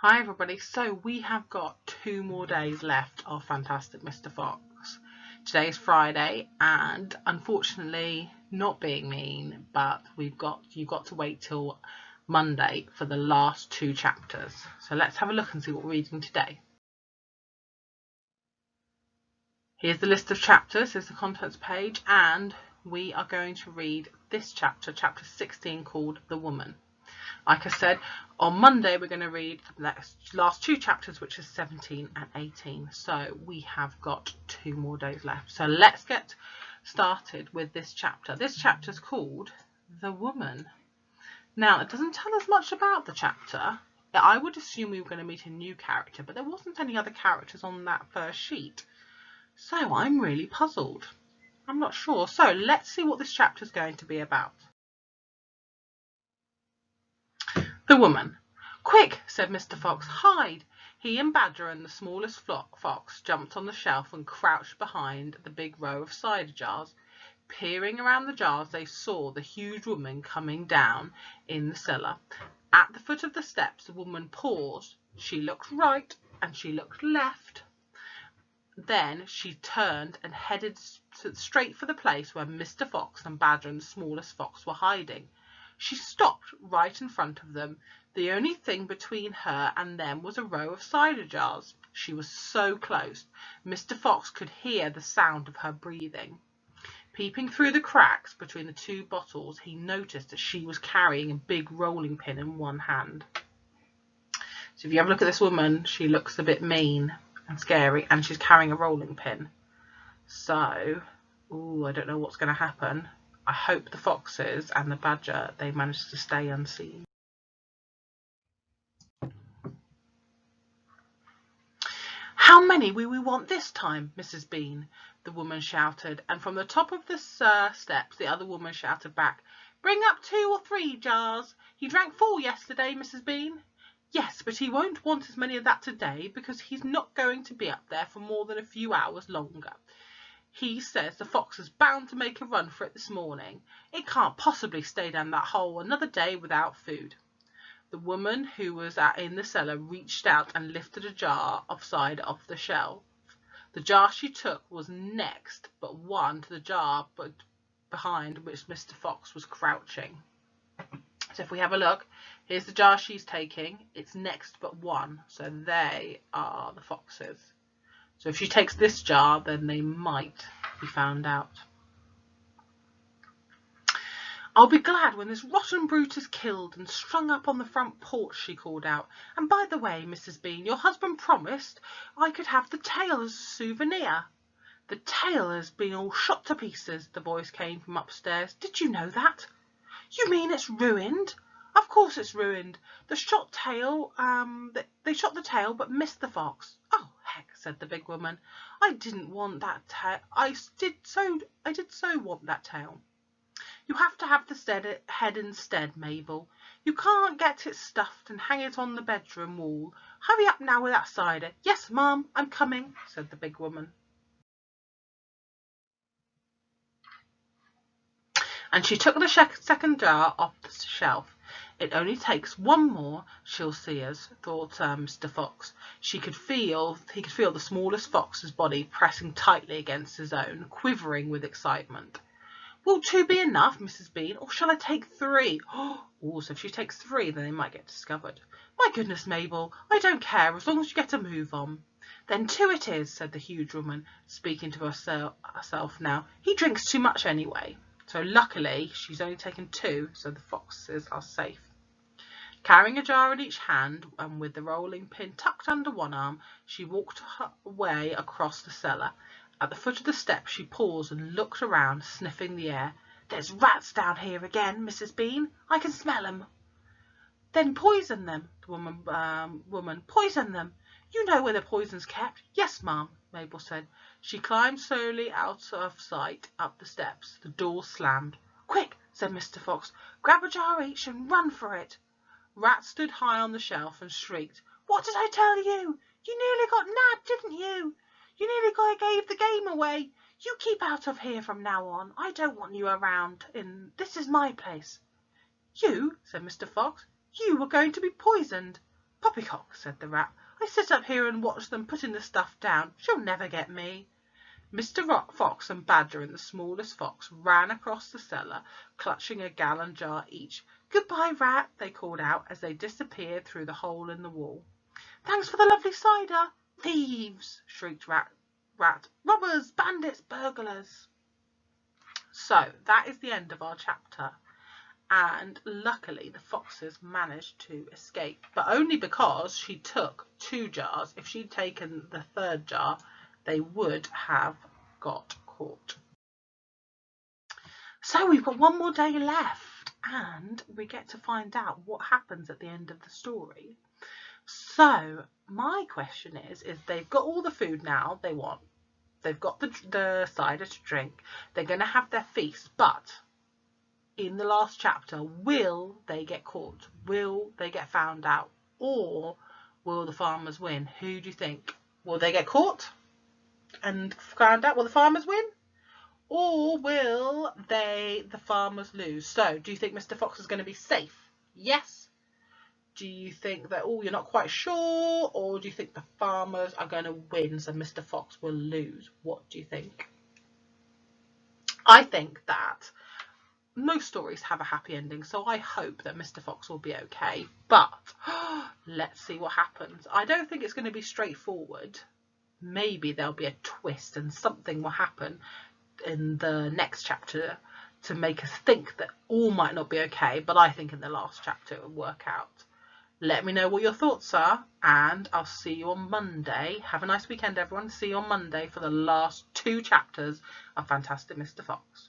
Hi everybody, so we have got 2 more days left of Fantastic Mr. Fox. Today is Friday and unfortunately, not being mean, but you've got to wait till Monday for the last 2 chapters. So let's have a look and see what we're reading today. Here's the list of chapters, here's the contents page, and we are going to read this chapter, chapter 16, called The Woman. Like I said, on Monday we're going to read the last 2 chapters, which is 17 and 18. So we have got 2 more days left. So let's get started with this chapter. This chapter is called The Woman. Now, it doesn't tell us much about the chapter. I would assume we were going to meet a new character, but there wasn't any other characters on that first sheet. So I'm really puzzled. I'm not sure. So let's see what this chapter is going to be about. The woman. "Quick," said Mr. Fox, "hide." He and Badger and the smallest fox jumped on the shelf and crouched behind the big row of cider jars. Peering around the jars, they saw the huge woman coming down in the cellar. At the foot of the steps, the woman paused. She looked right and she looked left. Then she turned and headed straight for the place where Mr. Fox and Badger and the smallest fox were hiding. She stopped right in front of them. The only thing between her and them was a row of cider jars. She was so close, Mr. Fox could hear the sound of her breathing. Peeping through the cracks between the 2 bottles, he noticed that she was carrying a big rolling pin in one hand. So if you have a look at this woman, she looks a bit mean and scary, and she's carrying a rolling pin. So, I don't know what's going to happen. I hope the foxes and the badger, they manage to stay unseen. "How many will we want this time, Mrs. Bean?" the woman shouted, and from the top of the steps the other woman shouted back, "Bring up 2 or 3 jars. He drank 4 yesterday, Mrs. Bean." "Yes, but he won't want as many of that today because he's not going to be up there for more than a few hours longer. He says the fox is bound to make a run for it this morning. It can't possibly stay down that hole another day without food." The woman who was in the cellar reached out and lifted a jar of cider off the shelf. The jar she took was next but one to the jar behind which Mr. Fox was crouching. So if we have a look, here's the jar she's taking. It's next but one, so they are the foxes. So if she takes this jar, then they might be found out. "I'll be glad when this rotten brute is killed and strung up on the front porch," she called out. "And by the way, Mrs. Bean, your husband promised I could have the tail as a souvenir." "The tail has been all shot to pieces," the voice came from upstairs. "Did you know that?" "You mean it's ruined?" "Of course it's ruined. They shot the tail but missed the fox." "Oh, heck," said the big woman. "I didn't want that tail. I did so want that tail." "You have to have the head instead, Mabel. You can't get it stuffed and hang it on the bedroom wall. Hurry up now with that cider." "Yes, ma'am, I'm coming," said the big woman. And she took the second jar off the shelf. "It only takes one more, she'll see us," thought Mr. Fox. He could feel the smallest fox's body pressing tightly against his own, quivering with excitement. "Will 2 be enough, Mrs. Bean, or shall I take 3? Oh, so if she takes 3, then they might get discovered." "My goodness, Mabel, I don't care as long as you get a move on." "Then 2 it is," said the huge woman, speaking to herself now. "He drinks too much anyway." So luckily she's only taken 2, so the foxes are safe. Carrying a jar in each hand and with the rolling pin tucked under one arm, she walked her way across the cellar. At the foot of the steps she paused and looked around, sniffing the air. "There's rats down here again, Mrs. Bean. I can smell 'em." "Then poison them," the woman. "Poison them. You know where the poison's kept." "Yes, ma'am," Mabel said. She climbed slowly out of sight up the steps. The door slammed. "Quick," said Mr. Fox. "Grab a jar each and run for it." Rat stood high on the shelf and shrieked. "What did I tell you? You nearly got nabbed, didn't you? You nearly gave the game away. You keep out of here from now on. I don't want you around. This is my place." "You," said Mr. Fox. "You were going to be poisoned." Poppycock, said the rat. I sit up here and watch them putting the stuff down. She'll never get me. Mr. Fox and Badger and the smallest fox ran across the cellar, clutching a gallon jar each. Goodbye, Rat, they called out as they disappeared through the hole in the wall. Thanks for the lovely cider. Thieves, shrieked Rat. Robbers, bandits, burglars. So that is the end of our chapter. And luckily the foxes managed to escape, but only because she took 2 jars. If she'd taken the 3rd jar, they would have got caught. So we've got 1 more day left and we get to find out what happens at the end of the story. So my question is they've got all the food now they want. They've got the cider to drink. They're going to have their feast, but in the last chapter, will they get caught? Will they get found out? Or will the farmers win? Who do you think? Will they get caught and found out? Will the farmers win? Or will the farmers lose? So do you think Mr. Fox is going to be safe? Yes. Do you think that, you're not quite sure? Or do you think the farmers are going to win, so Mr. Fox will lose? What do you think? I think that most stories have a happy ending, so I hope that Mr. Fox will be okay. But let's see what happens. I don't think it's going to be straightforward. Maybe there'll be a twist and something will happen in the next chapter to make us think that all might not be okay. But I think in the last chapter it will work out. Let me know what your thoughts are, and I'll see you on Monday. Have a nice weekend, everyone. See you on Monday for the last 2 chapters of Fantastic Mr. Fox.